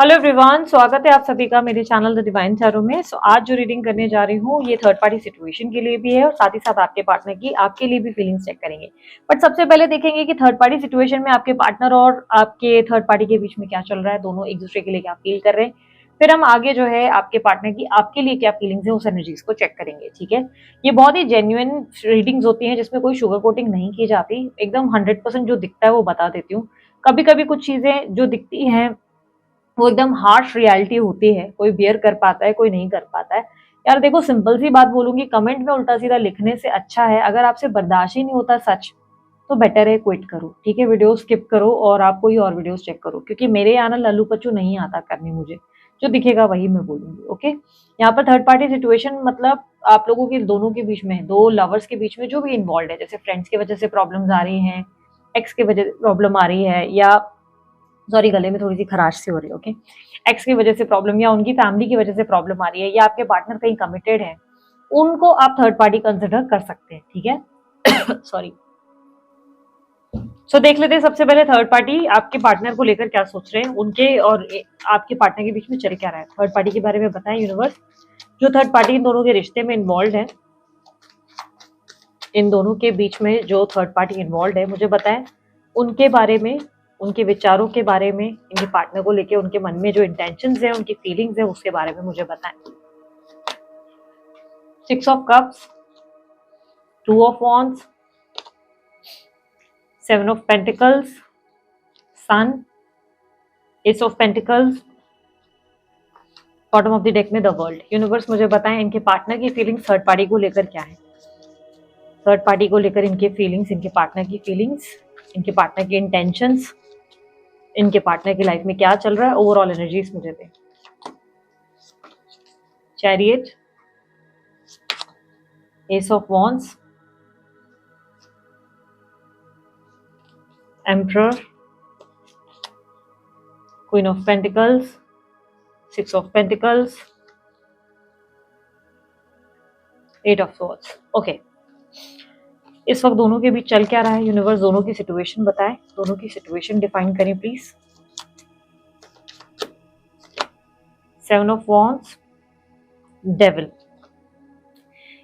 Hello everyone, स्वागत है आप सभी का मेरे चैनल द डिवाइन टैरो में। आज जो रीडिंग करने जा रही हूँ ये थर्ड पार्टी सिचुएशन के लिए भी है और साथ ही साथ आपके पार्टनर की आपके लिए भी फीलिंग्स चेक करेंगे। बट सबसे पहले देखेंगे कि थर्ड पार्टी सिचुएशन में आपके पार्टनर और आपके थर्ड पार्टी के बीच में क्या चल रहा है, दोनों एक दूसरे के लिए क्या फील कर रहे हैं। फिर हम आगे जो है आपके पार्टनर की आपके लिए क्या फीलिंग्स है उस एनर्जीज को चेक करेंगे। ठीक है, ये बहुत ही जेन्युइन रीडिंग्स होती हैं जिसमें कोई शुगर कोटिंग नहीं की जाती, एकदम 100% जो दिखता है वो बता देती हूँ। कभी कभी कुछ चीजें जो दिखती हैं वो एकदम हार्श रियलिटी होती है, कोई बियर कर पाता है, कोई नहीं कर पाता है। यार देखो, सिंपल सी बात बोलूंगी, कमेंट में उल्टा सीधा लिखने से अच्छा है अगर आपसे बर्दाश्त ही नहीं होता सच, तो बेटर है क्विट करो। ठीक है, वीडियो स्किप करो और आप कोई और वीडियोस चेक करो, क्योंकि मेरे यहाँ ना लल्लू पच्चू नहीं आता करने, मुझे जो दिखेगा वही मैं बोलूंगी। ओके, यहाँ पर थर्ड पार्टी सिचुएशन मतलब आप लोगों के दोनों के बीच में, दो लवर्स के बीच में जो भी इन्वॉल्व है, जैसे फ्रेंड्स की वजह से प्रॉब्लम्स आ रही हैं, एक्स की वजह से प्रॉब्लम आ रही है, या सॉरी गले में थोड़ी सी खराश सी हो रही है। ओके, एक्स की वजह से प्रॉब्लम या उनकी फैमिली की वजह से प्रॉब्लम आ रही है, या आपके पार्टनर कहीं कमिटेड है, उनको आप थर्ड पार्टी कंसिडर कर सकते हैं। ठीक है सॉरी। सो देख लेते हैं सबसे पहले थर्ड पार्टी आपके पार्टनर को लेकर क्या सोच रहे हैं, उनके और आपके पार्टनर के बीच में चल क्या रहा है। थर्ड पार्टी के बारे में बताएं यूनिवर्स। जो थर्ड पार्टी इन दोनों के रिश्ते में इन्वॉल्व है, इन दोनों के बीच में जो थर्ड पार्टी इन्वॉल्व है, मुझे बताएं उनके बारे में, उनके विचारों के बारे में, इनके पार्टनर को लेके उनके मन में जो इंटेंशंस है, उनकी फीलिंग्स है, उसके बारे में मुझे बताएं। 6 of cups, 2 of wands, 7 of pentacles, sun, ace of pentacles, bottom of the deck में द वर्ल्ड। यूनिवर्स मुझे बताएं इनके पार्टनर की फीलिंग्स थर्ड पार्टी को लेकर क्या है। थर्ड पार्टी को लेकर इनके फीलिंग्स, इनके पार्टनर की फीलिंग्स, इनके पार्टनर के इंटेंशंस, इनके पार्टनर की लाइफ में क्या चल रहा है, ओवरऑल एनर्जीज मुझे दें। Chariot, S of wands, emperor, queen of pentacles, 6 of pentacles, 8 of swords. Okay, इस वक्त दोनों के बीच चल क्या रहा है यूनिवर्स, दोनों की सिचुएशन बताएं, दोनों की सिचुएशन डिफाइन करें प्लीज। 7 of wands, devil.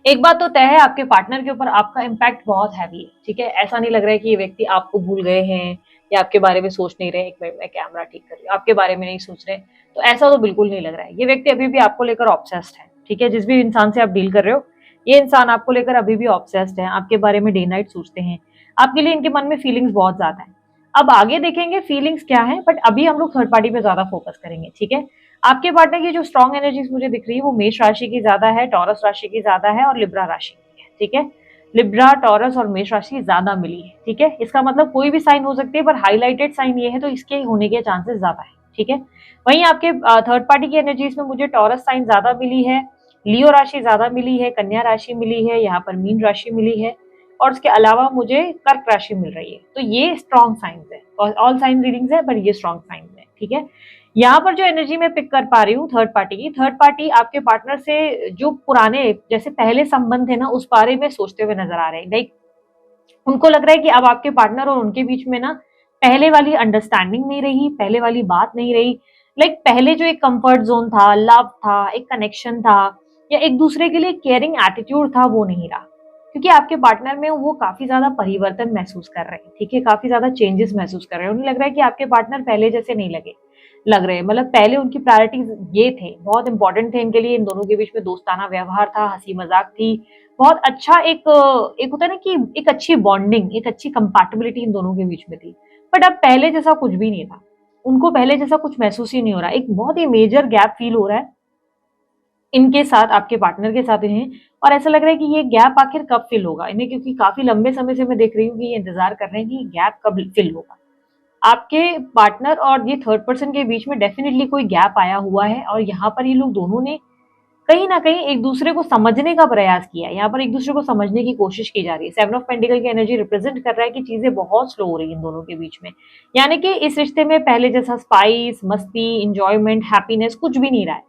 एक बात तो तय है, आपके पार्टनर के ऊपर आपका इम्पैक्ट बहुत हैवी है। ठीक है, ऐसा नहीं लग रहा है कि ये व्यक्ति आपको भूल गए हैं या आपके बारे में सोच नहीं रहे। एक मिनट मैं कैमरा ठीक कर रही हूँ, आपके बारे में नहीं सोच रहे, तो ऐसा तो बिल्कुल नहीं लग रहा है। ये व्यक्ति अभी भी आपको लेकर ऑब्सेस्ड है। ठीक है, जिस भी इंसान से आप डील कर रहे हो, ये इंसान आपको लेकर अभी भी ऑब्सेस्ड है, आपके बारे में डे नाइट सोचते हैं, आपके लिए इनके मन में फीलिंग्स बहुत ज्यादा है। अब आगे देखेंगे फीलिंग्स क्या है, बट अभी हम लोग थर्ड पार्टी पे ज्यादा फोकस करेंगे। ठीक है, आपके पार्टनर की जो स्ट्रॉन्ग एनर्जीज मुझे दिख रही है वो मेष राशि की ज्यादा है, टॉरस राशि की ज्यादा है और लिब्रा राशि की है। ठीक है, लिब्रा, टॉरस और मेष राशि ज्यादा मिली है। ठीक है, इसका मतलब कोई भी साइन हो सकती है, पर हाईलाइटेड साइन ये है तो इसके होने के चांसेस ज्यादा है। ठीक है, वहीं आपके थर्ड पार्टी की एनर्जीज में मुझे टॉरस साइन ज्यादा मिली है, लियो राशि ज्यादा मिली है, कन्या राशि मिली है, यहाँ पर मीन राशि मिली है, और उसके अलावा मुझे कर्क राशि मिल रही है। तो ये स्ट्रॉन्ग साइंस है, और ऑल साइन रीडिंग्स है, पर ये स्ट्रॉन्ग साइंस है। ठीक है, यहाँ पर जो एनर्जी मैं पिक कर पा रही हूँ थर्ड पार्टी की, थर्ड पार्टी आपके पार्टनर से जो पुराने जैसे पहले संबंध थे ना, उस बारे में सोचते हुए नजर आ रहे हैं। लाइक उनको लग रहा है कि अब आपके पार्टनर और उनके बीच में ना पहले वाली अंडरस्टैंडिंग नहीं रही, पहले वाली बात नहीं रही। लाइक पहले जो एक कंफर्ट जोन था, लव था, एक कनेक्शन था, या एक दूसरे के लिए केयरिंग एटीट्यूड था, वो नहीं रहा। क्योंकि आपके पार्टनर में वो काफी ज्यादा परिवर्तन महसूस कर रहे हैं। ठीक है, काफी ज्यादा चेंजेस महसूस कर रहे हैं। उन्हें लग रहा है कि आपके पार्टनर पहले जैसे नहीं लग रहे हैं। मतलब पहले उनकी प्रायोरिटीज ये थे, बहुत इंपॉर्टेंट थे इनके लिए, इन दोनों के बीच में दोस्ताना व्यवहार था, हंसी मजाक थी, बहुत अच्छा एक एक होता है ना कि एक अच्छी बॉन्डिंग, एक अच्छी कंपैटिबिलिटी इन दोनों के बीच में थी। बट अब पहले जैसा कुछ भी नहीं था, उनको पहले जैसा कुछ महसूस ही नहीं हो रहा। एक बहुत ही मेजर गैप फील हो रहा है इनके साथ, आपके पार्टनर के साथ इन्हें, और ऐसा लग रहा है कि ये गैप आखिर कब फिल होगा इन्हें, क्योंकि काफी लंबे समय से मैं देख रही हूँ कि ये इंतजार कर रहे हैं कि गैप कब फिल होगा। आपके पार्टनर और ये थर्ड पर्सन के बीच में डेफिनेटली कोई गैप आया हुआ है, और यहाँ पर ये लोग दोनों ने कहीं ना कहीं एक दूसरे को समझने का प्रयास किया है। यहाँ पर एक दूसरे को समझने की कोशिश की जा रही है। 7 ऑफ पेंटिकल की एनर्जी रिप्रेजेंट कर रहा है कि चीजें बहुत स्लो हो रही है इन दोनों के बीच में, यानी कि इस रिश्ते में पहले जैसा स्पाइस, मस्ती, इंजॉयमेंट, हैप्पीनेस कुछ भी नहीं रहा है।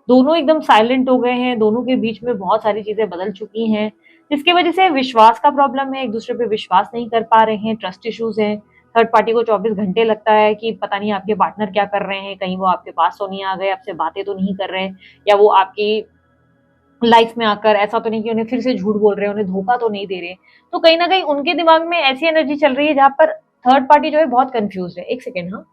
दोनों एकदम साइलेंट हो गए हैं, दोनों के बीच में बहुत सारी चीजें बदल चुकी हैं, जिसकी वजह से विश्वास का प्रॉब्लम है, एक दूसरे पे विश्वास नहीं कर पा रहे हैं, ट्रस्ट इश्यूज हैं, थर्ड पार्टी को 24 घंटे लगता है कि पता नहीं आपके पार्टनर क्या कर रहे हैं, कहीं वो आपके पास तो नहीं आ गए, आपसे बातें तो नहीं कर रहे, या वो आपकी लाइफ में आकर ऐसा तो नहीं कि उन्हें फिर से झूठ बोल रहे हैं, उन्हें धोखा तो नहीं दे रहे। तो कहीं ना कहीं उनके दिमाग में ऐसी एनर्जी चल रही है जहां पर थर्ड पार्टी जो है बहुत कंफ्यूज है। एक सेकेंड, हाँ।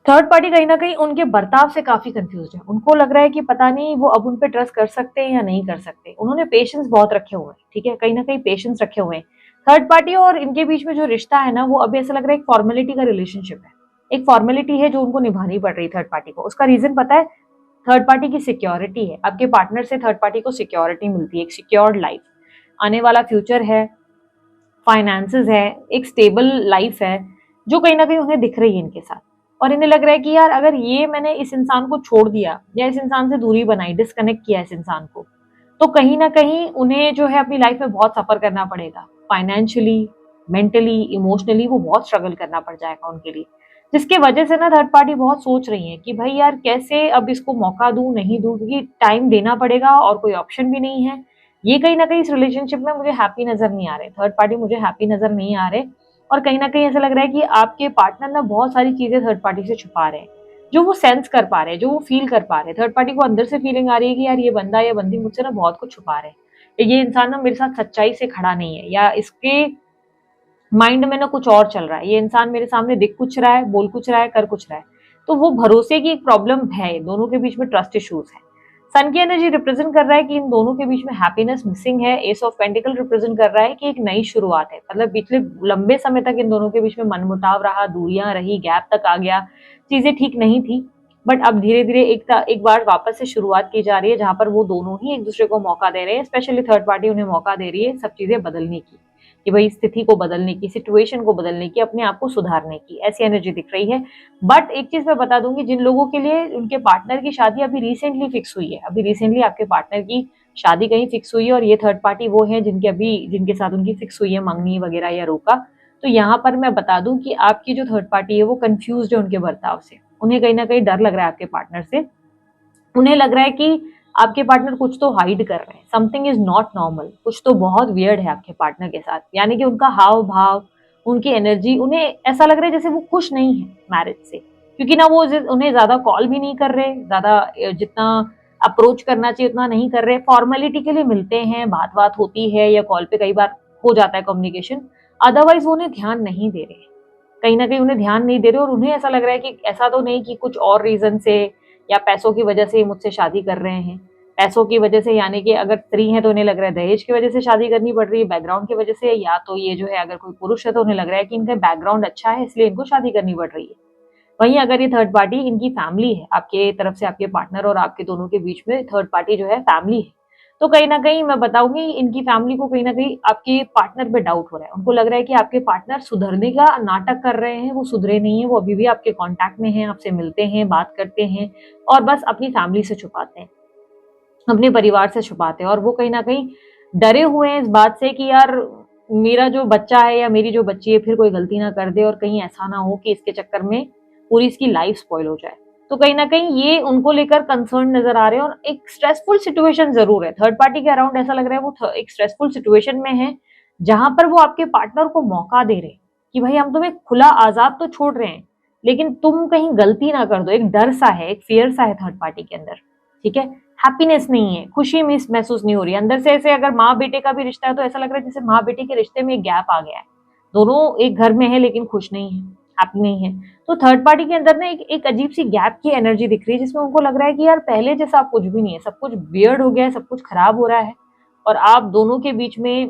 थर्ड पार्टी कहीं ना कहीं उनके बर्ताव से काफी कंफ्यूज है। उनको लग रहा है कि पता नहीं वो अब उन पे ट्रस्ट कर सकते हैं या नहीं कर सकते। उन्होंने पेशेंस बहुत रखे हुए हैं, ठीक है, कहीं ना कहीं पेशेंस रखे हुए हैं। थर्ड पार्टी और इनके बीच में जो रिश्ता है ना, वो अभी ऐसा लग रहा है एक फॉर्मेलिटी का रिलेशनशिप है। एक फॉर्मेलिटी है जो उनको निभानी पड़ रही है थर्ड पार्टी को। उसका रीजन पता है? थर्ड पार्टी की सिक्योरिटी है। आपके पार्टनर से थर्ड पार्टी को सिक्योरिटी मिलती है, एक सिक्योर्ड लाइफ, आने वाला फ्यूचर है, फाइनेंसेस है, एक स्टेबल लाइफ है जो कहीं ना कहीं उन्हें दिख रही है इनके साथ। और इन्हें लग रहा है कि यार अगर ये मैंने इस इंसान को छोड़ दिया या इस इंसान से दूरी बनाई, डिस्कनेक्ट किया इस इंसान को, तो कहीं ना कहीं उन्हें जो है अपनी लाइफ में बहुत सफर करना पड़ेगा। फाइनेंशियली, मेंटली, इमोशनली वो बहुत स्ट्रगल करना पड़ जाएगा उनके लिए। जिसके वजह से ना थर्ड पार्टी बहुत सोच रही है कि भाई यार कैसे अब इसको मौका दूं, नहीं दूं, क्योंकि टाइम देना पड़ेगा और कोई ऑप्शन भी नहीं है। ये कहीं ना कहीं इस रिलेशनशिप में मुझे हैप्पी नजर नहीं आ रहे, थर्ड पार्टी मुझे हैप्पी नजर नहीं आ रहे। और कहीं ना कहीं ऐसा लग रहा है कि आपके पार्टनर ना बहुत सारी चीजें थर्ड पार्टी से छुपा रहे हैं, जो वो सेंस कर पा रहे हैं, जो वो फील कर पा रहे हैं। थर्ड पार्टी को अंदर से फीलिंग आ रही है कि यार ये बंदा या बंदी मुझसे ना बहुत कुछ छुपा रहे हैं, ये इंसान ना मेरे साथ सच्चाई से खड़ा नहीं है, या इसके माइंड में ना कुछ और चल रहा है, ये इंसान मेरे सामने दिख कुछ रहा है, बोल कुछ रहा है, कर कुछ रहा है। तो वो भरोसे की एक प्रॉब्लम है, दोनों के बीच में ट्रस्ट इश्यूज है। सन की एनर्जी रिप्रेजेंट कर रहा है कि इन दोनों के बीच में हैप्पीनेस मिसिंग है। एस ऑफ पेंटिकल रिप्रेजेंट कर रहा है कि एक नई शुरुआत है। मतलब पिछले लंबे समय तक इन दोनों के बीच में मनमुटाव रहा, दूरियां रही, गैप तक आ गया, चीजें ठीक नहीं थी। बट अब धीरे धीरे एक बार वापस से शुरुआत की जा रही है, जहां पर वो दोनों ही एक दूसरे को मौका दे रहे हैं। स्पेशली थर्ड पार्टी उन्हें मौका दे रही है सब चीजें बदलने की, कि भाई स्थिति को बदलने की, सिचुएशन को बदलने की, अपने आप को सुधारने की, ऐसी एनर्जी दिख रही है। बट एक चीज मैं बता दूंगी, जिन लोगों के लिए उनके पार्टनर की शादी अभी रिसेंटली फिक्स हुई है, अभी रिसेंटली आपके पार्टनर की शादी कहीं फिक्स हुई है, और ये थर्ड पार्टी वो है जिनके साथ उनकी फिक्स हुई है मंगनी वगैरह या रोका, तो यहाँ पर मैं बता दूं कि आपकी जो थर्ड पार्टी है वो कंफ्यूज है उनके बर्ताव से। उन्हें कहीं ना कहीं डर लग रहा है आपके पार्टनर से। उन्हें लग रहा है कि आपके पार्टनर कुछ तो हाइड कर रहे हैं, समथिंग इज नॉट नॉर्मल, कुछ तो बहुत वियर्ड है आपके पार्टनर के साथ। यानी कि उनका हाव भाव, उनकी एनर्जी, उन्हें ऐसा लग रहा है जैसे वो खुश नहीं है मैरिज से, क्योंकि ना वो उन्हें ज्यादा कॉल भी नहीं कर रहे, ज्यादा जितना अप्रोच करना चाहिए उतना नहीं कर रहे। फॉर्मेलिटी के लिए मिलते हैं, बात बात होती है, या कॉल पे कई बार हो जाता है कम्युनिकेशन, अदरवाइज वो उन्हें ध्यान नहीं दे रहे, कहीं ना कहीं उन्हें ध्यान नहीं दे रहे। और उन्हें ऐसा लग रहा है कि ऐसा तो नहीं कि कुछ और रीजन से या पैसों की वजह से मुझसे शादी कर रहे हैं। पैसों की वजह से, यानी कि अगर स्त्री है तो उन्हें लग रहा है दहेज की वजह से शादी करनी पड़ रही है, बैकग्राउंड की वजह से, या तो ये जो है अगर कोई पुरुष है तो उन्हें लग रहा है कि इनका बैकग्राउंड अच्छा है इसलिए इनको शादी करनी पड़ रही है। वहीं अगर ये थर्ड पार्टी इनकी फैमिली है, आपके तरफ से आपके पार्टनर और आपके दोनों के बीच में थर्ड पार्टी जो है फैमिली है, तो कहीं ना कहीं मैं बताऊंगी इनकी फैमिली को कहीं ना कहीं आपके पार्टनर पे डाउट हो रहा है। उनको लग रहा है कि आपके पार्टनर सुधरने का नाटक कर रहे हैं, वो सुधरे नहीं है, वो अभी भी आपके कांटेक्ट में हैं, आपसे मिलते हैं, बात करते हैं, और बस अपनी फैमिली से छुपाते हैं, अपने परिवार से छुपाते हैं। और वो कहीं ना कहीं डरे हुए हैं इस बात से कि यार मेरा जो बच्चा है या मेरी जो बच्ची है फिर कोई गलती ना कर दे, और कहीं ऐसा ना हो कि इसके चक्कर में पूरी इसकी लाइफ स्पॉइल हो जाए। तो कहीं ना कहीं ये उनको लेकर कंसर्न नजर आ रहे हैं, और एक स्ट्रेसफुल सिचुएशन जरूर है थर्ड पार्टी के अराउंड। ऐसा लग रहा है वो एक स्ट्रेसफुल सिचुएशन में है, जहां पर वो आपके पार्टनर को मौका दे रहे हैं कि भाई हम तुम्हें खुला आजाद तो छोड़ रहे हैं, लेकिन तुम कहीं गलती ना कर दो। एक डर सा है, एक फियर सा है थर्ड पार्टी के अंदर, ठीक है। हैप्पीनेस नहीं है, खुशी मिस महसूस नहीं हो रही अंदर से। ऐसे अगर माँ बेटे का भी रिश्ता है तो ऐसा लग रहा है जैसे माँ बेटे के रिश्ते में एक गैप आ गया है, दोनों एक घर में है लेकिन खुश नहीं है, हैप्पी नहीं है। तो थर्ड पार्टी के अंदर ना एक अजीब सी गैप की एनर्जी दिख रही है, जिसमें उनको लग रहा है कि यार पहले जैसा कुछ भी नहीं है, सब कुछ वियर्ड हो गया है, सब कुछ खराब हो रहा है, और आप दोनों के बीच में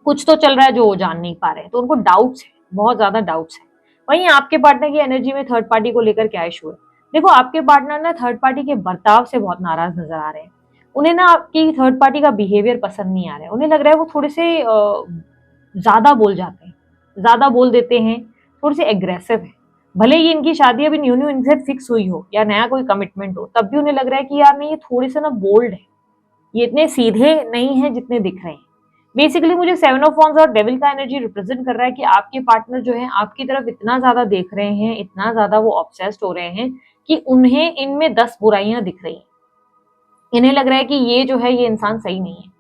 कुछ तो चल रहा है जो वो जान नहीं पा रहे हैं। तो उनको डाउट्स है, बहुत ज्यादा डाउट्स है। वहीं आपके पार्टनर की एनर्जी में थर्ड पार्टी को लेकर क्या इशू है? देखो आपके पार्टनर ना थर्ड पार्टी के बर्ताव से बहुत नाराज नजर आ रहे हैं। उन्हें ना आपकी थर्ड पार्टी का बिहेवियर पसंद नहीं आ रहा है। उन्हें लग रहा है वो थोड़े से ज्यादा बोल जाते हैं, ज्यादा बोल देते हैं, थोड़े से एग्रेसिव है। भले ही इनकी शादी अभी न्यू न्यू इनसे फिक्स हुई हो या नया कोई कमिटमेंट हो, तब भी उन्हें लग रहा है कि यार नहीं, ये थोड़े से ना बोल्ड है, ये इतने सीधे नहीं है जितने दिख रहे हैं। बेसिकली मुझे 7 ऑफ वॉन्ड्स और डेविल का एनर्जी रिप्रेजेंट कर रहा है कि आपके पार्टनर जो है आपकी तरफ इतना ज्यादा देख रहे हैं, इतना ज्यादा वो ऑब्सेस्ड हो रहे हैं कि उन्हें इनमें 10 बुराइयां दिख रही हैं। इन्हें लग रहा है कि ये जो है ये इंसान सही नहीं है।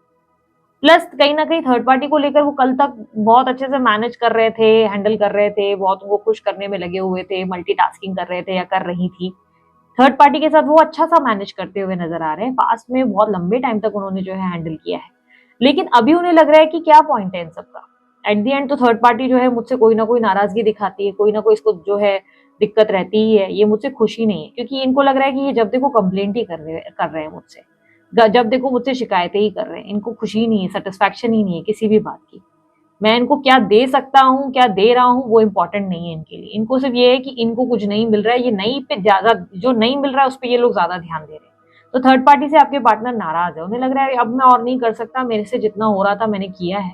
प्लस कहीं ना कहीं थर्ड पार्टी को लेकर वो कल तक बहुत अच्छे से मैनेज कर रहे थे, हैंडल कर रहे थे, बहुत वो खुश करने में लगे हुए थे, मल्टीटास्किंग कर रहे थे या कर रही थी। थर्ड पार्टी के साथ वो अच्छा सा मैनेज करते हुए नजर आ रहे हैं। पास्ट में बहुत लंबे टाइम तक उन्होंने जो है हैंडल किया है, लेकिन अभी उन्हें लग रहा है कि क्या पॉइंट है इन सबका। एट दी एंड तो थर्ड पार्टी जो है मुझसे कोई ना कोई नाराजगी दिखाती है, कोई ना कोई इसको जो है दिक्कत रहती ही है, ये मुझसे खुशी नहीं है, क्योंकि इनको लग रहा है कि ये जब देखो कंप्लेंट ही कर रहे हैं मुझसे, जब देखो मुझसे शिकायतें ही कर रहे हैं। इनको खुशी नहीं है, सेटिस्फैक्शन ही नहीं है किसी भी बात की। मैं इनको क्या दे सकता हूँ, क्या दे रहा हूँ, वो इम्पोर्टेंट नहीं है इनके लिए। इनको सिर्फ ये है कि इनको कुछ नहीं मिल रहा है, ये नहीं पे ज्यादा, जो नहीं मिल रहा है उस पर ये लोग ज्यादा ध्यान दे रहे हैं। तो थर्ड पार्टी से आपके पार्टनर नाराज है, उन्हें लग रहा है अब मैं और नहीं कर सकता, मेरे से जितना हो रहा था मैंने किया है,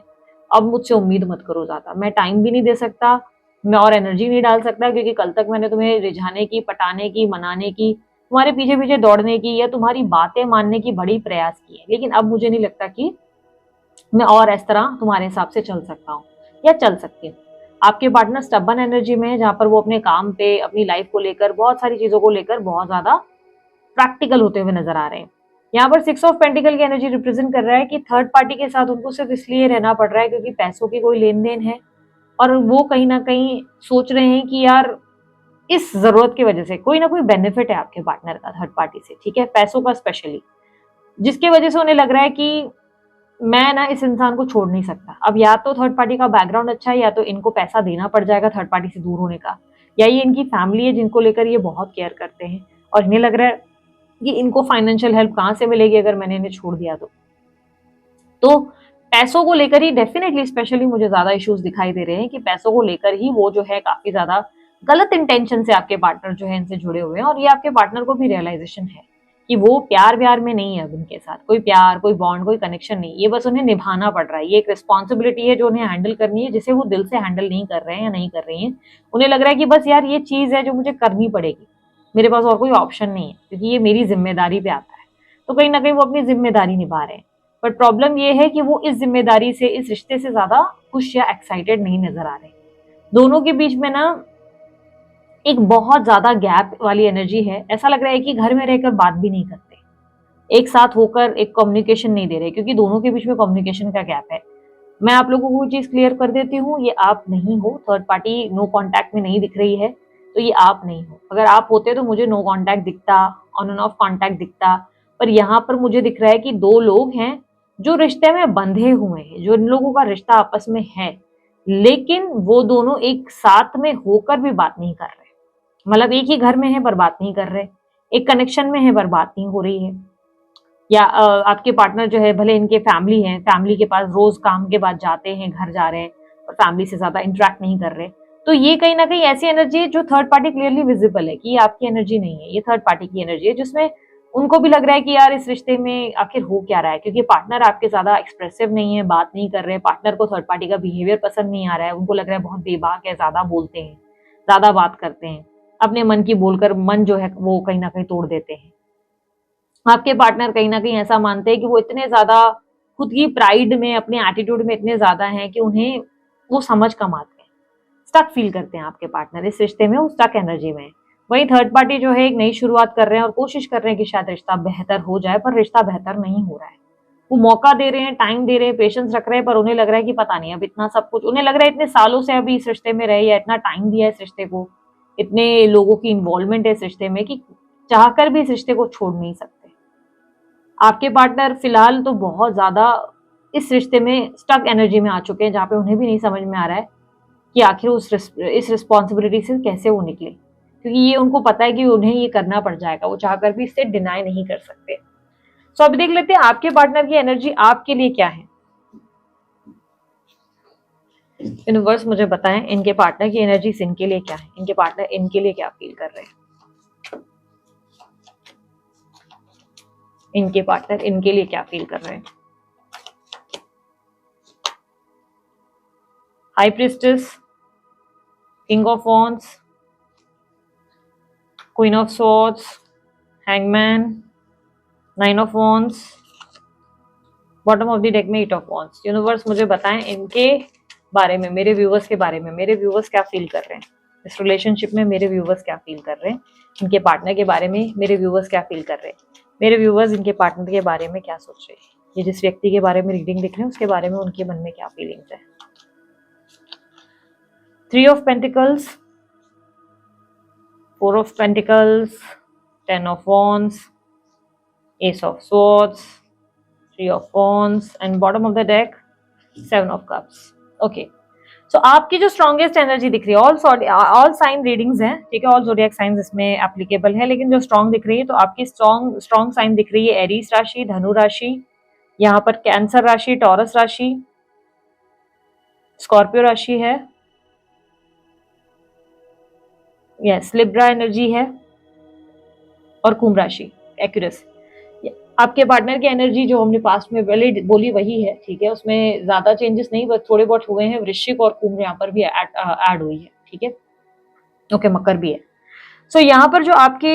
अब मुझसे उम्मीद मत करो ज्यादा। मैं टाइम भी नहीं दे सकता, मैं और एनर्जी नहीं डाल सकता, क्योंकि कल तक मैंने तुम्हें रिझाने की, पटाने की, मनाने की, तुम्हारे पीछे पीछे दौड़ने की या तुम्हारी बातें मानने की बड़ी प्रयास की है। लेकिन अब मुझे नहीं लगता कि मैं और इस तरह तुम्हारे हिसाब से चल सकता हूँ या चल सकती हूँ। आपके पार्टनर स्टबन एनर्जी में है, जहां पर वो अपने काम पे, अपनी लाइफ को लेकर, बहुत सारी चीजों को लेकर बहुत ज्यादा प्रैक्टिकल होते हुए नजर आ रहे हैं। यहाँ पर 6 ऑफ पेंटिकल की एनर्जी रिप्रेजेंट कर रहा है कि थर्ड पार्टी के साथ उनको सिर्फ इसलिए रहना पड़ रहा है क्योंकि पैसों की कोई लेन देन है, और वो कहीं ना कहीं सोच रहे हैं कि यार इस जरूरत की वजह से कोई ना कोई बेनिफिट है आपके पार्टनर का थर्ड पार्टी से, ठीक है, पैसों का स्पेशली, जिसकी वजह से उन्हें लग रहा है कि मैं ना इस इंसान को छोड़ नहीं सकता। अब या तो थर्ड पार्टी का बैकग्राउंड अच्छा है, या तो इनको पैसा देना पड़ जाएगा थर्ड पार्टी से दूर होने का, या ये इनकी फैमिली है जिनको लेकर ये बहुत केयर करते हैं, और इन्हें लग रहा है कि इनको फाइनेंशियल हेल्प कहाँ से मिलेगी अगर मैंने इन्हें छोड़ दिया तो पैसों को लेकर ही डेफिनेटली स्पेशली मुझे ज्यादा इश्यूज दिखाई दे रहे हैं कि पैसों को लेकर ही वो जो है काफी ज्यादा गलत इंटेंशन से आपके पार्टनर जो है इनसे जुड़े हुए हैं। और ये आपके पार्टनर को भी रियलाइजेशन है कि वो प्यार व्यार में नहीं है, अब इनके साथ कोई प्यार, कोई बॉन्ड, कोई कनेक्शन नहीं, ये बस उन्हें निभाना पड़ रहा है। ये एक रिस्पॉन्सिबिलिटी है जो उन्हें हैंडल करनी है, जिसे वो दिल से हैंडल नहीं कर रहे हैं या नहीं कर रही हैं। उन्हें लग रहा है कि बस यार ये चीज है जो मुझे करनी पड़ेगी, मेरे पास और कोई ऑप्शन नहीं है, क्योंकि ये मेरी जिम्मेदारी पे आता है। तो कहीं ना कहीं वो अपनी जिम्मेदारी निभा रहे हैं। बट प्रॉब्लम ये है कि वो इस जिम्मेदारी से, इस रिश्ते से ज्यादा खुश या एक्साइटेड नहीं नजर आ रहे। दोनों के बीच में ना एक बहुत ज्यादा गैप वाली एनर्जी है। ऐसा लग रहा है कि घर में रहकर बात भी नहीं करते, एक साथ होकर एक कम्युनिकेशन नहीं दे रहे, क्योंकि दोनों के बीच में कम्युनिकेशन का गैप है। मैं आप लोगों को चीज क्लियर कर देती हूँ, ये आप नहीं हो। थर्ड पार्टी नो कांटेक्ट में नहीं दिख रही है, तो ये आप नहीं हो। अगर आप होते तो मुझे नो कांटेक्ट दिखता, ऑन एंड ऑफ कांटेक्ट दिखता। पर यहाँ पर मुझे दिख रहा है कि दो लोग हैं जो रिश्ते में बंधे हुए हैं, जो इन लोगों का रिश्ता आपस में है, लेकिन वो दोनों एक साथ में होकर भी बात नहीं कर रहे। मतलब एक ही घर में है पर बात नहीं कर रहे, एक कनेक्शन में है पर बात नहीं हो रही है। या आपके पार्टनर जो है, भले इनके फैमिली है, फैमिली के पास रोज काम के बाद जाते हैं, घर जा रहे हैं, और फैमिली से ज्यादा इंटरेक्ट नहीं कर रहे। तो ये कहीं ना कहीं ऐसी एनर्जी है जो थर्ड पार्टी क्लियरली विजिबल है कि ये आपकी एनर्जी नहीं है, ये थर्ड पार्टी की एनर्जी है, जिसमें उनको भी लग रहा है कि यार इस रिश्ते में आखिर हो क्या रहा है, क्योंकि पार्टनर आपके ज्यादा एक्सप्रेसिव नहीं है, बात नहीं कर रहे, पार्टनर को थर्ड पार्टी का बिहेवियर पसंद नहीं आ रहा है। उनको लग रहा है बहुत बेबाक है, ज्यादा बोलते हैं, ज्यादा बात करते हैं, अपने मन की बोलकर मन जो है वो कहीं ना कहीं तोड़ देते हैं। आपके पार्टनर कहीं ना कहीं ऐसा मानते हैं कि वो इतने ज्यादा खुद की प्राइड में, अपने एटीट्यूड में इतने ज्यादा हैं कि उन्हें वो समझ कम आते हैं। स्टक फील करते हैं आपके पार्टनर इस रिश्ते में, वो स्टक एनर्जी में है। वही थर्ड पार्टी जो है एक नई शुरुआत कर रहे हैं और कोशिश कर रहे हैं कि शायद रिश्ता बेहतर हो जाए, पर रिश्ता बेहतर नहीं हो रहा है। वो मौका दे रहे हैं, टाइम दे रहे हैं, पेशेंस रख रहे हैं, पर उन्हें लग रहा है कि पता नहीं अब इतना सब कुछ, उन्हें लग रहा है इतने सालों से अभी इस रिश्ते में रहे, या इतना टाइम दिया इस रिश्ते को, इतने लोगों की इन्वॉल्वमेंट है इस रिश्ते में, कि चाहकर भी इस रिश्ते को छोड़ नहीं सकते। आपके पार्टनर फिलहाल तो बहुत ज्यादा इस रिश्ते में स्टक एनर्जी में आ चुके हैं, जहां पे उन्हें भी नहीं समझ में आ रहा है कि आखिर इस रिस्पॉन्सिबिलिटी से कैसे वो निकले, क्योंकि ये उनको पता है कि उन्हें ये करना पड़ जाएगा, वो चाहकर भी इससे डिनाई नहीं कर सकते। सो अभी देख लेते हैं आपके पार्टनर की एनर्जी आपके लिए क्या है। यूनिवर्स मुझे बताएं इनके पार्टनर की एनर्जी इनके लिए क्या है, इनके पार्टनर इनके लिए क्या फील कर रहे हैं, इनके पार्टनर इनके लिए क्या फील कर रहे हैं। High priestess, king of wands, queen of swords, hangman, nine of wands, bottom of the deck में 8 ऑफ वॉन्ड्स। यूनिवर्स मुझे बताएं इनके बारे में, मेरे व्यूवर्स के बारे में, मेरे व्यूवर्स क्या फील कर रहे हैं इस रिलेशनशिप में, मेरे व्यूवर्स क्या फील कर रहे हैं इनके पार्टनर के बारे में, मेरे व्यूवर्स क्या फील कर रहे हैं, मेरे व्यूवर्स इनके पार्टनर के बारे में क्या सोच रहे हैं, ये जिस व्यक्ति के बारे में रीडिंग दिख रहे हैं उसके बारे में उनके मन में क्या फीलिंग्स है। 3 of pentacles, 4 of pentacles, 10 of wands, ace of swords, 3 of wands and bottom of the deck 7 of cups. Okay, so आपकी जो स्ट्रॉन्गेस्ट एनर्जी दिख रही है, ऑल साइन रीडिंग्स हैं, ठीक है, ऑल ज़ोडिएक साइंस इसमें एप्लीकेबल है, लेकिन जो स्ट्रॉन्ग दिख रही है तो आपकी स्ट्रॉन्ग साइन दिख रही है एरीज राशि, धनु राशि, यहाँ पर कैंसर राशि, टॉरस राशि, स्कॉर्पियो राशि है, यस लिब्रा एनर्जी है और कुंभ राशि, एक्यूरस। आपके पार्टनर की एनर्जी जो हमने पास्ट में बोली वही है, ठीक है, उसमें ज्यादा चेंजेस नहीं, बस थोड़े बहुत हुए हैं। वृश्चिक और कुंभ यहाँ पर भी ऐड हुई है, ठीक है, ओके, मकर भी है। सो यहाँ पर जो आपके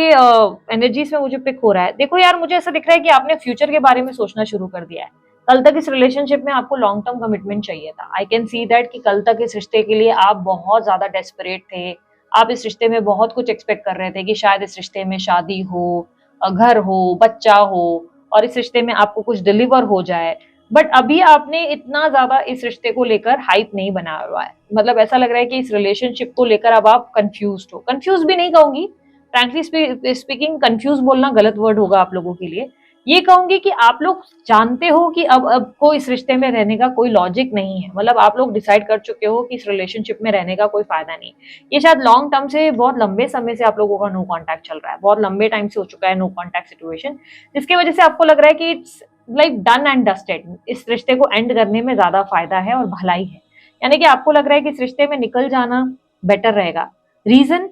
एनर्जीज में मुझे पिक हो रहा है, देखो यार मुझे ऐसा दिख रहा है कि आपने फ्यूचर के बारे में सोचना शुरू कर दिया है। कल तक इस रिलेशनशिप में आपको लॉन्ग टर्म कमिटमेंट चाहिए था। आई कैन सी दैट कि कल तक इस रिश्ते के लिए आप बहुत ज्यादा डेस्परेट थे, आप इस रिश्ते में बहुत कुछ एक्सपेक्ट कर रहे थे कि शायद इस रिश्ते में शादी हो, घर हो, बच्चा हो और इस रिश्ते में आपको कुछ डिलीवर हो जाए। बट अभी आपने इतना ज्यादा इस रिश्ते को लेकर हाइप नहीं बना हुआ है, मतलब ऐसा लग रहा है कि इस रिलेशनशिप को लेकर अब आप कंफ्यूज हो। कंफ्यूज भी नहीं कहूंगी, फ्रैंकली स्पीकिंग कंफ्यूज बोलना गलत वर्ड होगा आप लोगों के लिए। ये कहूंगी कि आप लोग जानते हो कि अब को इस रिश्ते में रहने का कोई लॉजिक नहीं है, मतलब आप लोग डिसाइड कर चुके हो कि इस रिलेशनशिप में रहने का कोई फायदा नहीं। ये शायद लॉन्ग टर्म से, बहुत लंबे समय से आप लोगों का नो कांटेक्ट चल रहा है, बहुत लंबे टाइम से हो चुका है नो कांटेक्ट सिचुएशन, जिसकी वजह से आपको लग रहा है कि it's like done and dusted, इस रिश्ते को एंड करने में ज्यादा फायदा है और भलाई है। यानी कि आपको लग रहा है कि इस रिश्ते में निकल जाना बेटर रहेगा। रीजन,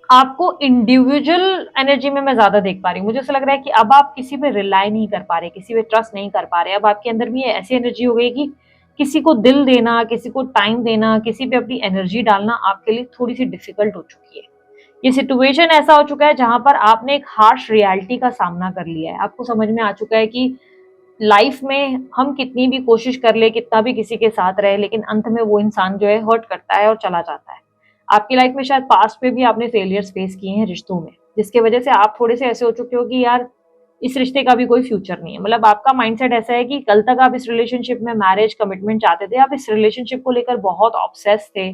आपको इंडिविजुअल एनर्जी में मैं ज्यादा देख पा रही हूँ। मुझे ऐसा लग रहा है कि अब आप किसी पे रिलाई नहीं कर पा रहे, किसी पे ट्रस्ट नहीं कर पा रहे। अब आपके अंदर भी ऐसी एनर्जी हो गई कि किसी को दिल देना, किसी को टाइम देना, किसी पे अपनी एनर्जी डालना आपके लिए थोड़ी सी डिफिकल्ट हो चुकी है। ये सिचुएशन ऐसा हो चुका है जहां पर आपने एक हार्श रियलिटी का सामना कर लिया है। आपको समझ में आ चुका है कि लाइफ में हम कितनी भी कोशिश कर ले, कितना भी किसी के साथ रहे, लेकिन अंत में वो इंसान जो है हर्ट करता है और चला जाता है। आपकी लाइफ में शायद पास्ट में भी आपने फेलियर्स फेस किए हैं रिश्तों में, जिसके वजह से आप थोड़े से ऐसे हो चुके हो कि यार इस रिश्ते का भी कोई फ्यूचर नहीं है। मतलब आपका माइंडसेट ऐसा है कि कल तक आप इस रिलेशनशिप में मैरिज कमिटमेंट चाहते थे, आप इस रिलेशनशिप को लेकर बहुत ऑब्सेस थे।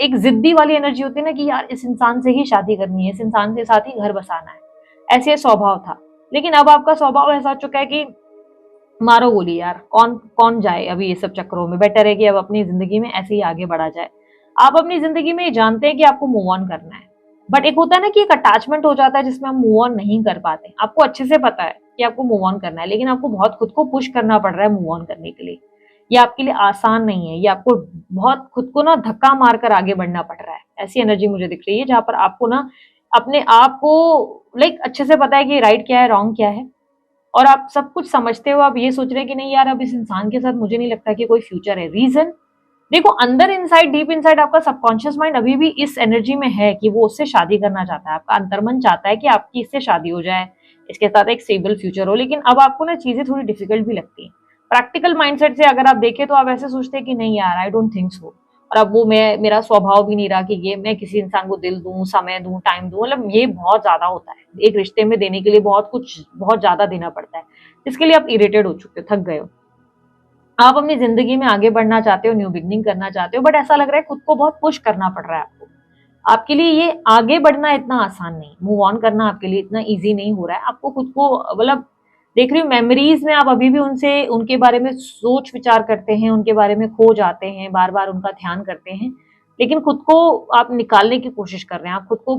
एक जिद्दी वाली एनर्जी होती है ना कि यार इस इंसान से ही शादी करनी है, इस इंसान के साथ ही घर बसाना है, ऐसे स्वभाव था। लेकिन अब आपका स्वभाव ऐसा हो चुका है कि मारो गोली यार, कौन कौन जाए अभी ये सब चक्करों में, बेटर है कि अब अपनी जिंदगी में ऐसे ही आगे बढ़ा जाए। आप अपनी जिंदगी में जानते हैं कि आपको मूव ऑन करना है, बट एक होता है ना कि एक अटैचमेंट हो जाता है जिसमें हम मूव ऑन नहीं कर पाते। आपको अच्छे से पता है कि आपको मूव ऑन करना है, लेकिन आपको बहुत खुद को पुश करना पड़ रहा है मूव ऑन करने के लिए। ये आपके लिए आसान नहीं है, ये आपको बहुत खुद को ना धक्का मारकर आगे बढ़ना पड़ रहा है। ऐसी एनर्जी मुझे दिख रही है जहां पर आपको ना अपने आप को लाइक अच्छे से पता है कि राइट क्या है, रॉन्ग क्या है, और आप सब कुछ समझते हो। आप ये सोच रहे हैं कि नहीं यार अब इस इंसान के साथ मुझे नहीं लगता कि कोई फ्यूचर है। रीजन देखो, अंदर इनसाइड, डीप इनसाइड आपका सबकॉन्शियस माइंड अभी भी इस एनर्जी में है कि वो उससे शादी करना चाहता है। आपका अंतर्मन चाहता है कि आपकी इससे शादी हो जाए, इसके साथ एक स्टेबल फ्यूचर हो। लेकिन अब आपको ना चीजें थोड़ी डिफिकल्ट भी लगती हैं। प्रैक्टिकल माइंडसेट से अगर आप देखें तो आप ऐसे सोचते हैं कि नहीं यार आई डोंट थिंक सो, और अब वो मेरा स्वभाव भी नहीं रहा कि ये मैं किसी इंसान को दिल दूं, समय दूं, टाइम दूं। मतलब ये बहुत ज्यादा होता है एक रिश्ते में, देने के लिए बहुत कुछ, बहुत ज्यादा देना पड़ता है, जिसके लिए आप इरिटेट हो चुके हो, थक गए हो। आप अपनी जिंदगी में आगे बढ़ना चाहते हो, न्यू बिगनिंग करना चाहते हो, बट ऐसा लग रहा है खुद को बहुत पुश करना पड़ रहा है आपको। आपके लिए ये आगे बढ़ना इतना आसान नहीं, मूव ऑन करना आपके लिए इतना इजी नहीं हो रहा है। आपको खुद को, मतलब देख रही हूँ मेमोरीज में आप अभी भी उनसे, उनके बारे में सोच विचार करते हैं, उनके बारे में खो जाते हैं, बार बार उनका ध्यान करते हैं, लेकिन खुद को आप निकालने की कोशिश कर रहे हैं। आप खुद को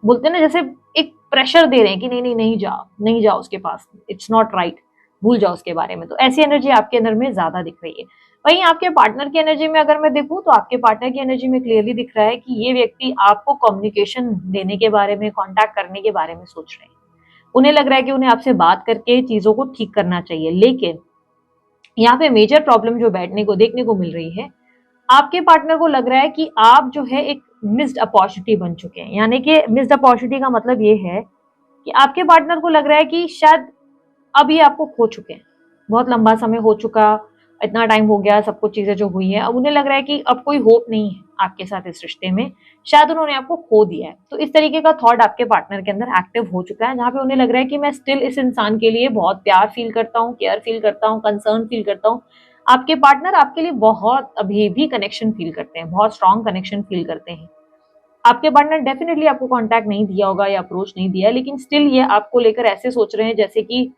बोलते हैं ना, जैसे एक प्रेशर दे रहे हैं कि नहीं नहीं नहीं जाओ, नहीं जाओ उसके पास, इट्स नॉट राइट, भूल जाओ उसके बारे में। तो ऐसी एनर्जी आपके अंदर में ज्यादा दिख रही है। वहीं आपके पार्टनर की एनर्जी में अगर मैं देखूं तो आपके पार्टनर की एनर्जी में क्लियरली दिख रहा है कि ये व्यक्ति आपको कम्युनिकेशन देने के बारे में, कांटेक्ट करने के बारे में सोच रहे हैं। उन्हें लग रहा है कि उन्हें आपसे बात करके चीजों को ठीक करना चाहिए। लेकिन यहाँ पे मेजर प्रॉब्लम जो बैठने को देखने को मिल रही है, आपके पार्टनर को लग रहा है कि आप जो है एक मिस्ड अपॉर्चुनिटी बन चुके हैं। यानी कि मिस्ड अपॉर्चुनिटी का मतलब ये है कि आपके पार्टनर को लग रहा है कि शायद अब ये आपको खो चुके हैं। बहुत लंबा समय हो चुका, इतना टाइम हो गया, सब कुछ चीजें जो हुई है, अब उन्हें लग रहा है कि अब कोई होप नहीं है आपके साथ इस रिश्ते में, शायद उन्होंने आपको खो दिया है। तो इस तरीके का थॉट आपके पार्टनर के अंदर एक्टिव हो चुका है, जहाँ पे उन्हें लग रहा है कि मैं स्टिल इस इंसान के लिए बहुत प्यार फील करता हूँ, केयर फील करता हूँ, कंसर्न फील करता हूँ। आपके पार्टनर आपके लिए बहुत अभी भी कनेक्शन फील करते हैं, बहुत स्ट्रॉन्ग कनेक्शन फील करते हैं। आपके पार्टनर डेफिनेटली आपको कांटेक्ट नहीं दिया होगा या अप्रोच नहीं दिया, लेकिन स्टिल ये आपको लेकर ऐसे सोच रहे हैं जैसे कि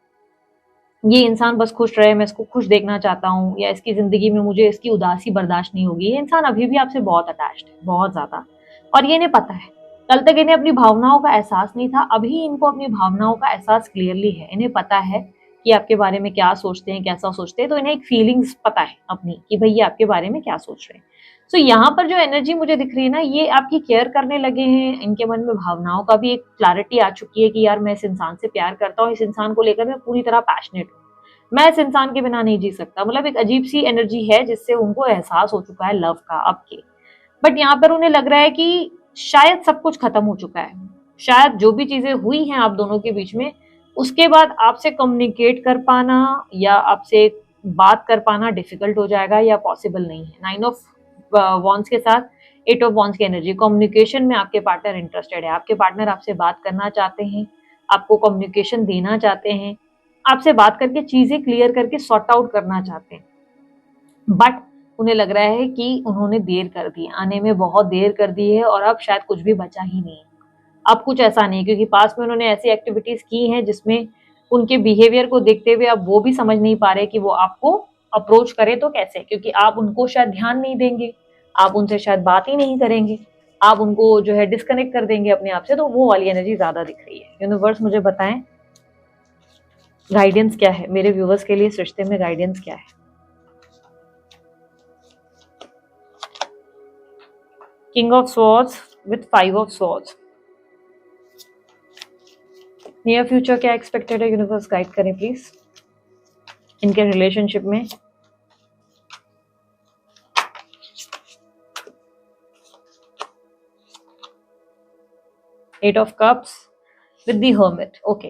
ये इंसान बस खुश रहे, मैं इसको खुश देखना चाहता हूँ, या इसकी ज़िंदगी में मुझे इसकी उदासी बर्दाश्त नहीं होगी। ये इंसान अभी भी आपसे बहुत अटैच्ड है, बहुत ज़्यादा, और ये इन्हें पता है। कल तक इन्हें अपनी भावनाओं का एहसास नहीं था, अभी इनको अपनी भावनाओं का एहसास क्लियरली है। इन्हें पता है कि आपके बारे में क्या सोचते हैं, कैसा सोचते हैं, तो इन्हें एक फीलिंग्स पता है अपनी कि भई ये आपके बारे में क्या सोच रहे हैं। सो यहाँ पर जो एनर्जी मुझे दिख रही है ना, ये आपकी केयर करने लगे हैं, इनके मन में भावनाओं का भी एक क्लैरिटी आ चुकी है कि यार मैं इस इंसान से प्यार करता हूँ, इस इंसान को लेकर मैं पूरी तरह पैशनेट हूँ। मैं इस इंसान के बिना नहीं जी सकता, मतलब एक अजीब सी एनर्जी है जिससे उनको एहसास हो चुका है लव का आपके। बट यहाँ पर उन्हें लग रहा है कि शायद सब कुछ खत्म हो चुका है, शायद जो भी चीजें हुई हैं आप दोनों के बीच में, उसके बाद आपसे कम्युनिकेट कर पाना या आपसे बात कर पाना डिफिकल्ट हो जाएगा या पॉसिबल नहीं है। 9 ऑफ वॉन्ड्स के साथ 8 ऑफ वॉन्ड्स की एनर्जी, कम्युनिकेशन में आपके पार्टनर इंटरेस्टेड है, आपके पार्टनर आपसे बात करना चाहते हैं, आपको कम्युनिकेशन देना चाहते हैं, आपसे बात करके चीजें क्लियर करके सॉर्ट आउट करना चाहते हैं। बट उन्हें लग रहा है कि उन्होंने देर कर दी, आने में बहुत देर कर दी है, और अब शायद कुछ भी बचा ही नहीं। अब कुछ ऐसा नहीं, क्योंकि पास में उन्होंने ऐसी एक्टिविटीज की हैं जिसमें उनके बिहेवियर को देखते हुए अब वो भी समझ नहीं पा रहे कि वो आपको अप्रोच करे तो कैसे, क्योंकि आप उनको शायद ध्यान नहीं देंगे, आप उनसे शायद बात ही नहीं करेंगे, आप उनको जो है डिस्कनेक्ट कर देंगे अपने आप से। तो वो वाली एनर्जी ज्यादा दिख रही है। यूनिवर्स मुझे बताएं गाइडेंस क्या है मेरे व्यूवर्स के लिए, इस रिश्ते में गाइडेंस क्या है। King of swords with 5 of swords. Near future क्या एक्सपेक्टेड है, यूनिवर्स गाइड करें प्लीज इनके रिलेशनशिप में। Eight of cups with the hermit. Okay,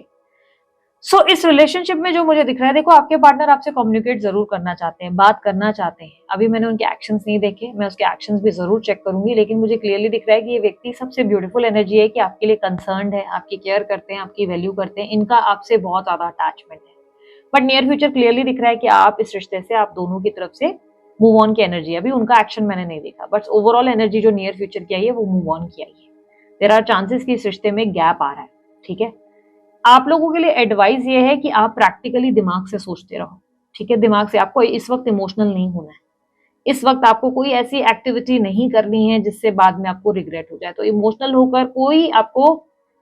so इस रिलेशनशिप में जो मुझे दिख रहा है, देखो आपके पार्टनर आपसे कम्युनिकेट जरूर करना चाहते हैं, बात करना चाहते हैं। अभी मैंने उनके एक्शंस नहीं देखे, मैं उसके एक्शंस भी जरूर चेक करूंगी, लेकिन मुझे क्लियरली दिख रहा है कि ये व्यक्ति सबसे ब्यूटीफुल एनर्जी है कि आपके लिए कंसर्न्ड है, आपकी केयर करते हैं, आपकी वैल्यू करते हैं, इनका आपसे बहुत ज्यादा अटैचमेंट है। बट नियर फ्यूचर क्लियरली दिख रहा है कि आप इस रिश्ते से, आप दोनों की तरफ से मूव ऑन की एनर्जी है। अभी उनका एक्शन मैंने नहीं देखा, बट ओवरऑल एनर्जी जो नियर फ्यूचर की आई है वो मूव ऑन की आई है। देयर आर चांसेस कि इस रिश्ते में गैप आ रहा है। ठीक है, आप लोगों के लिए एडवाइस ये है कि आप प्रैक्टिकली दिमाग से सोचते रहो। ठीक है, दिमाग से, आपको इस वक्त इमोशनल नहीं होना है। इस वक्त आपको कोई ऐसी एक्टिविटी नहीं करनी है जिससे बाद में आपको रिग्रेट हो जाए। तो इमोशनल होकर कोई आपको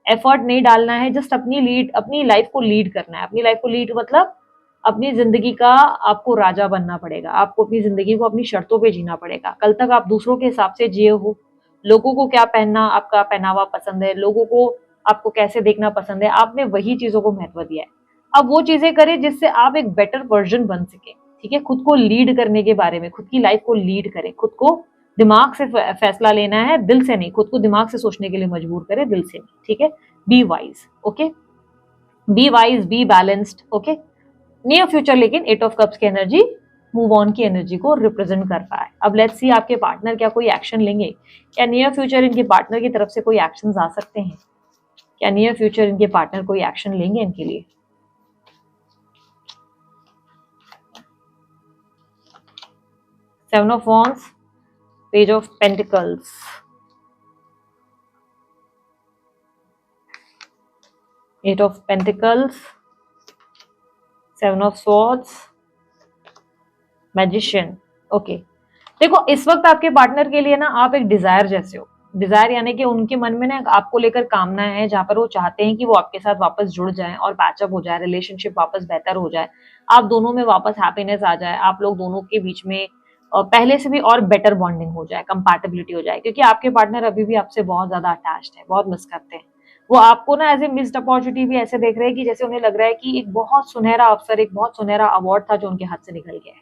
एफर्ट नहीं डालना है, जस्ट अपनी लाइफ को लीड करना है। अपनी लाइफ को लीड मतलब अपनी जिंदगी का आपको राजा बनना पड़ेगा, आपको अपनी जिंदगी को अपनी शर्तों पे जीना पड़ेगा। कल तक आप दूसरों के हिसाब से जिए हो, लोगों को क्या पहनना, आपका पहनावा पसंद है, लोगों को आपको कैसे देखना पसंद है, आपने वही चीजों को महत्व दिया है। अब वो चीजें करें जिससे आप एक बेटर वर्जन बन सके। ठीक है, खुद को लीड करने के बारे में, खुद की लाइफ को लीड करें, खुद को दिमाग से फैसला लेना है, दिल से नहीं। खुद को दिमाग से सोचने के लिए मजबूर करें, दिल से नहीं। ठीक है, be wise. Okay, be wise, be balanced. Okay, near future लेकिन 8 ऑफ कप्स की एनर्जी मूव ऑन की एनर्जी को रिप्रेजेंट कर रहा है। अब लेट्स सी आपके पार्टनर क्या कोई एक्शन लेंगे, क्या नियर फ्यूचर इनके पार्टनर की तरफ से कोई एक्शन आ सकते हैं, क्या नियर फ्यूचर इनके पार्टनर कोई एक्शन लेंगे इनके लिए। Seven of wands, page of pentacles, eight of pentacles, seven of swords, magician. Okay, देखो इस वक्त आपके पार्टनर के लिए ना आप एक डिजायर जैसे हो। डिजायर यानी कि उनके मन में ना आपको लेकर कामना है, जहां पर वो चाहते हैं कि वो आपके साथ वापस जुड़ जाएं और पैचअप हो जाए, रिलेशनशिप वापस बेहतर हो जाए, आप दोनों में वापस हैप्पीनेस आ जाए, आप लोग दोनों के बीच में पहले से भी और बेटर बॉन्डिंग हो जाए, कंपैटिबिलिटी हो जाए। क्योंकि आपके पार्टनर अभी भी आपसे बहुत ज्यादा अटैच्ड है, बहुत मिस करते हैं। वो आपको ना एज ए मिस्ड अपॉर्चुनिटी भी ऐसे देख रहे हैं कि जैसे उन्हें लग रहा है कि एक बहुत सुनहरा अवसर, एक बहुत सुनहरा अवार्ड था जो उनके हाथ से निकल गया है,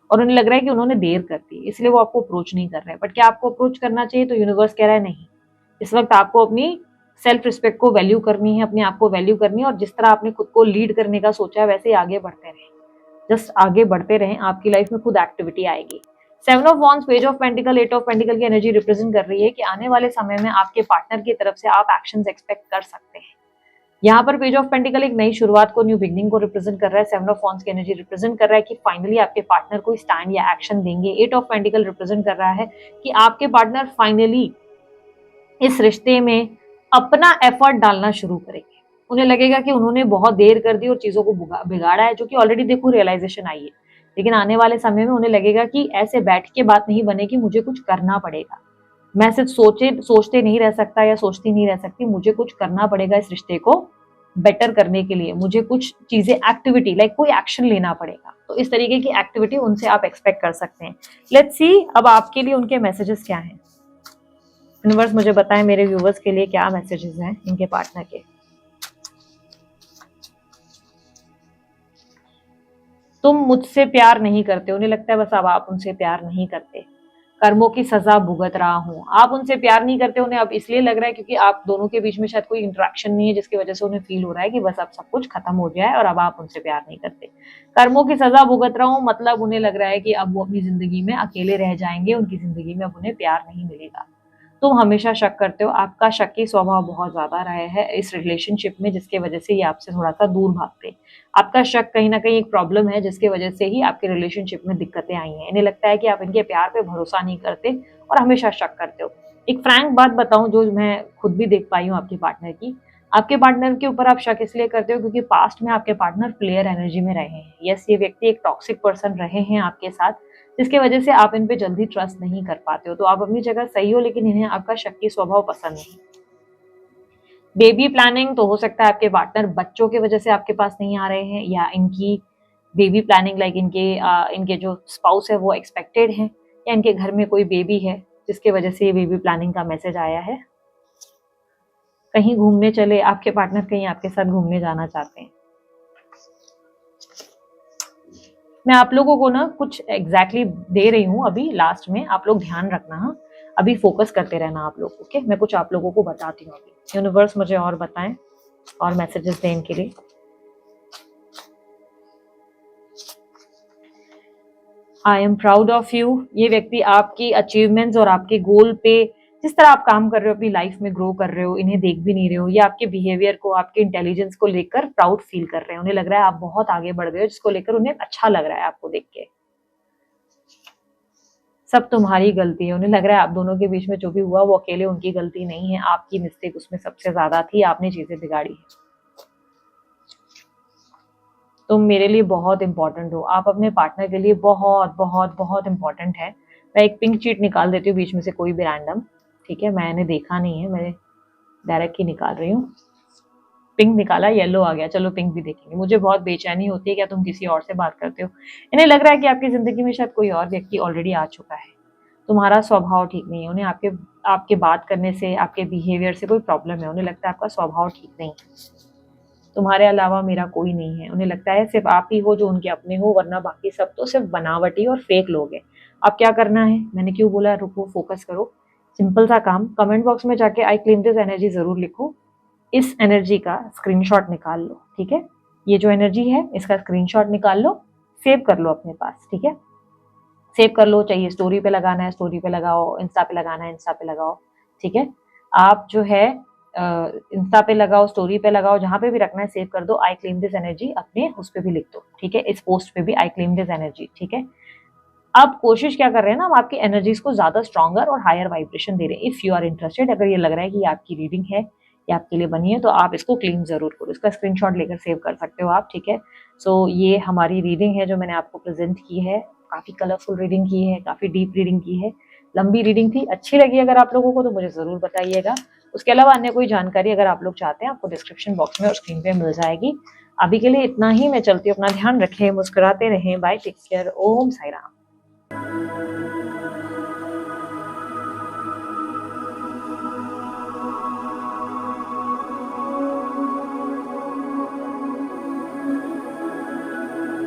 और उन्हें लग रहा है कि उन्होंने देर कर दी, इसलिए वो आपको अप्रोच नहीं कर रहे हैं। बट क्या आपको अप्रोच करना चाहिए? तो यूनिवर्स कह रहा है नहीं, इस वक्त आपको अपनी सेल्फ रिस्पेक्ट को वैल्यू करनी है, अपने आप को वैल्यू करनी है, और जिस तरह आपने खुद को लीड करने का सोचा है वैसे ही आगे बढ़ते रहे। जस्ट आगे बढ़ते रहें, आपकी लाइफ में खुद एक्टिविटी आएगी। 7 of wands, page of pentacle, 8 of pentacle की एनर्जी रिप्रेजेंट कर रही है कि आने वाले समय में आपके पार्टनर की तरफ से आप एक्शंस एक्सपेक्ट कर सकते हैं। यहाँ पर पेज ऑफ पेंटिकल एक नई शुरुआत को, न्यू बिगनिंग को रिप्रेजेंट कर रहा है। 7 ऑफ वॉन्ड्स की एनर्जी रिप्रेजेंट कर रहा है कि फाइनली आपके पार्टनर कोई स्टैंड या एक्शन देंगे। 8 ऑफ पेंटिकल रिप्रेजेंट कर रहा है कि आपके पार्टनर फाइनली इस रिश्ते में अपना एफर्ट डालना शुरू करेंगे। उन्हें लगेगा कि उन्होंने बहुत देर कर दी और चीजों को बिगाड़ा है, जो कि ऑलरेडी देखो रियलाइजेशन आई है, लेकिन आने वाले समय में उन्हें लगेगा कि ऐसे बैठ के बात नहीं बनेगी, मुझे कुछ करना पड़ेगा। मैं सिर्फ सोचते नहीं रह सकता या सोचती नहीं रह सकती, मुझे कुछ करना पड़ेगा इस रिश्ते को बेटर करने के लिए। मुझे कुछ चीजें, एक्टिविटी लाइक कोई एक्शन लेना पड़ेगा। तो इस तरीके की एक्टिविटी उनसे आप एक्सपेक्ट कर सकते हैं। लेट्स सी अब आपके लिए उनके मैसेजेस क्या हैं। यूनिवर्स मुझे बताएं मेरे व्यूवर्स के लिए क्या मैसेजेस हैं इनके पार्टनर के। तुम मुझसे प्यार नहीं करते, उन्हें लगता है बस अब आप उनसे प्यार नहीं करते, कर्मों की सजा भुगत रहा हूं। आप उनसे प्यार नहीं करते, उन्हें अब इसलिए लग रहा है क्योंकि आप दोनों के बीच में शायद कोई इंटरेक्शन नहीं है, जिसकी वजह से उन्हें फील हो रहा है कि बस अब सब कुछ खत्म हो गया है और अब आप उनसे प्यार नहीं करते। कर्मों की सजा भुगत रहा हूं मतलब उन्हें लग रहा है कि अब वो अपनी जिंदगी में अकेले रह जाएंगे, उनकी जिंदगी में अब उन्हें प्यार नहीं मिलेगा। तुम हमेशा शक करते हो, आपका शक्की स्वभाव बहुत ज्यादा रहा है इस रिलेशनशिप में, जिसके वजह से ये आपसे थोड़ा सा दूर भागते। आपका शक कहीं ना कहीं एक प्रॉब्लम है, जिसके वजह से ही आपके रिलेशनशिप में दिक्कतें आई हैं। इन्हें लगता है कि आप इनके प्यार पे भरोसा नहीं करते और हमेशा शक करते हो। एक फ्रैंक बात बताऊं जो मैं खुद भी देख पाई हूँ आपके पार्टनर की, आपके पार्टनर के ऊपर आप शक इसलिए करते हो क्योंकि पास्ट में आपके पार्टनर प्लेयर एनर्जी में रहे हैं। यस, ये व्यक्ति एक टॉक्सिक पर्सन रहे हैं आपके साथ, जिसके वजह से आप इन पे जल्दी ट्रस्ट नहीं कर पाते हो। तो आप अपनी जगह सही हो, लेकिन इन्हें आपका शक्की स्वभाव पसंद नहीं। बेबी प्लानिंग, तो हो सकता है आपके पार्टनर बच्चों की वजह से आपके पास नहीं आ रहे हैं, या इनकी बेबी प्लानिंग लाइक इनके जो स्पाउस है वो एक्सपेक्टेड है, या इनके घर में कोई बेबी है जिसके वजह से ये बेबी प्लानिंग का मैसेज आया है। कहीं घूमने चले, आपके पार्टनर कहीं आपके साथ घूमने जाना चाहते हैं। मैं आप लोगों को ना कुछ एग्जैक्टली दे रही हूँ अभी लास्ट में, आप लोग ध्यान रखना। हाँ, अभी फोकस करते रहना आप लोग। ओके, मैं कुछ आप लोगों को बताती हूँ अभी। यूनिवर्स मुझे और बताएं और मैसेजेस दें इनके लिए। I am proud of you, ये व्यक्ति आपकी अचीवमेंट्स और आपके गोल पे, जिस तरह आप काम कर रहे हो, अपनी लाइफ में ग्रो कर रहे हो, इन्हें देख भी नहीं रहे हो, या आपके बिहेवियर को, आपके इंटेलिजेंस को लेकर प्राउड फील कर रहे हैं। उन्हें लग रहा है आप बहुत आगे बढ़ गए हो, जिसको लेकर उन्हें अच्छा लग रहा है आपको देख के। सब तुम्हारी गलती है, उन्हें लग रहा है आप दोनों के बीच में जो भी हुआ वो अकेले उनकी गलती नहीं है, आपकी मिस्टेक उसमें सबसे ज्यादा थी, आपने चीजें बिगाड़ी है। तुम मेरे लिए बहुत इंपॉर्टेंट हो, आप अपने पार्टनर के लिए बहुत बहुत बहुत इंपॉर्टेंट है। मैं एक पिंक चीट निकाल देती हूँ बीच में से, कोई भी रैंडम, ठीक है, मैंने देखा नहीं है, मैं डायरेक्ट ही निकाल रही हूँ। पिंक निकाला, येलो आ गया, चलो पिंक भी देखेंगे। मुझे बहुत बेचैनी होती है, क्या तुम किसी और से बात करते हो? इन्हें लग रहा है कि आपकी जिंदगी में शायद कोई और व्यक्ति ऑलरेडी आ चुका है। तुम्हारा स्वभाव ठीक नहीं है, उन्हें आपके बात करने से, आपके बिहेवियर से कोई प्रॉब्लम है। उन्हें लगता है आपका स्वभाव ठीक नहीं है। तुम्हारे अलावा मेरा कोई नहीं है, उन्हें लगता है सिर्फ आप ही हो जो उनके अपने हो, वरना बाकी सब तो सिर्फ बनावटी और फेक लोग हैं। अब क्या करना है, मैंने क्यों बोला रुको, फोकस करो। सिंपल सा काम, कमेंट बॉक्स में जाके आई क्लेम दिस एनर्जी जरूर लिखो। इस एनर्जी का स्क्रीनशॉट निकाल लो, ठीक है। ये जो एनर्जी है इसका स्क्रीनशॉट निकाल लो, सेव कर लो अपने पास, ठीक है। सेव कर लो, चाहिए स्टोरी पे लगाना है स्टोरी पे लगाओ, इंस्टा पे लगाना है इंस्टा पे लगाओ, ठीक है। आप जो है इंस्टा पे लगाओ, स्टोरी पे लगाओ, जहां पे भी रखना है सेव कर दो। आई क्लेम दिस एनर्जी अपने उस पे भी लिख दो, ठीक है, इस पोस्ट पे भी आई क्लेम दिस एनर्जी, ठीक है। अब कोशिश क्या कर रहे हैं ना, हम आपकी एनर्जीज को ज्यादा स्ट्रॉन्गर और हायर वाइब्रेशन दे रहे हैं। इफ यू आर इंटरेस्टेड, अगर ये लग रहा है कि ये आपकी रीडिंग है, ये आपके लिए बनी है, तो आप इसको क्लेम जरूर करो। इसका स्क्रीनशॉट लेकर सेव कर सकते हो आप, ठीक है। सो ये हमारी रीडिंग है जो मैंने आपको प्रेजेंट की है। काफी कलरफुल रीडिंग की है, काफी डीप रीडिंग की है, लंबी रीडिंग थी। अच्छी लगी अगर आप लोगों को तो मुझे जरूर बताइएगा। उसके अलावा अन्य कोई जानकारी अगर आप लोग चाहते हैं, आपको डिस्क्रिप्शन बॉक्स में और स्क्रीन पे मिल जाएगी। अभी के लिए इतना ही, मैं चलती हूँ, अपना ध्यान रखें, मुस्कुराते रहें, बाय, टेक केयर, ओम साई राम।